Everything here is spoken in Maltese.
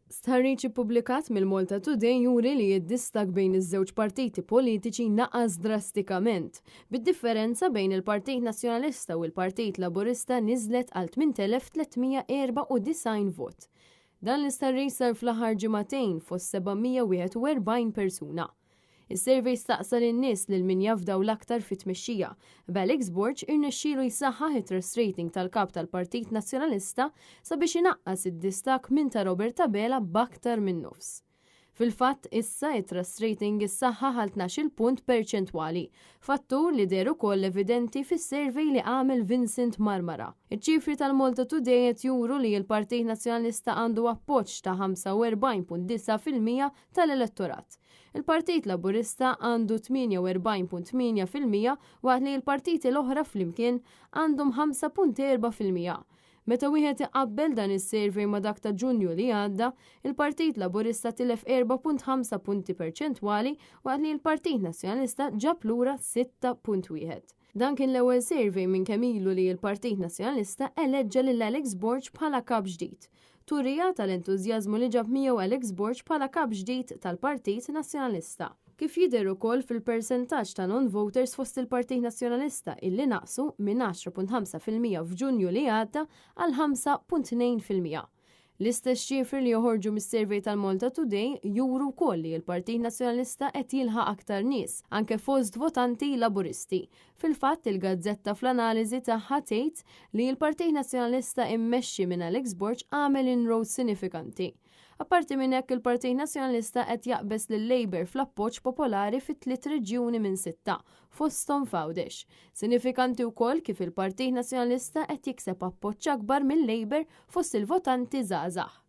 Stħarriġ ippubblikat mill-Malta Today juri li d-distak bejn iż-żewġ partiti politiċi naqas drastikament, bid-differenza bejn il-Partit Nazzjonalista u l-Partit Laburista niżlet għal 8394 vot. Dan l-istħarriġ sar fl-aħħar ġimagħtejn fost 741 persuna. Is-survey staqsa lin-nies lil min jafdaw l-aktar fit-tmexxija. B'Alex Borg irnexxielu jsaħħaħ it-trust rating tal-kap tal-Partit Nazzjonalista sabiex inaqqas id-distak minn ta' Roberta Bela b'aktar minn nofs. Fil-fatt, issa it-trust rating issaħħaħ għal 12 punt perċentwali, fattur li deru koll evidenti fis-survey li għamel Vincent Marmara. Iċ-ċifri tal-Malta Today qed juru li l-Partit Nazzjonalista għandu appoġġ ta' 45.9% tal-elettorat. Il-Partit Laburista għandu 48.8% waqt li l-partiti l-oħra flimkien għandhom 5.4%. Meta wieħed iqabbel dan is-survey ma' dak ta' Ġunju li għadda, il-Partit Laburista tilef 4.5 punti perċentwali waqt li l-Partit Nazzjonalista ġab lura 6.1. Dan kien l-ewwel survey minn kemm ilu li l-Partit Nazzjonalista eleġġa lil Alex Borg bħala kap ġdid. Turija tal-entużjażmu li ġab miegħu Alex Borg bħala kap ġdid tal-Partit Nazzjonalista. Kif jidher ukoll fil-persentaġġ ta' non-voters fost il-Partit Nazzjonalista illi naqsu minn 10.5% f'Ġunju li għadda għal 5.2%. L-istess ċifri li joħorġu mis-survey tal-Malta Today juru wkoll li l-Partit Nazzjonalista qed jilħaq aktar nies, anke fost votanti Laburisti. Fil-fatt il-Gazzetta fl-analiżi tagħha tgħid li l-Partit Nazzjonalista immexxi minn Alex Borg għamel inroad sinifikanti. Apparti minn hekk il-Partit Nazzjonalista qed jaqbes lil-Labour fl-appoġġ popolari fit-3 reġjuni minn 6 fosthom f'Għawdex. Sinifikanti wkoll kif il-Partit Nazzjonalista qed jikseb appoġġ akbar mill-Labour fost il-votanti żgħażagħ.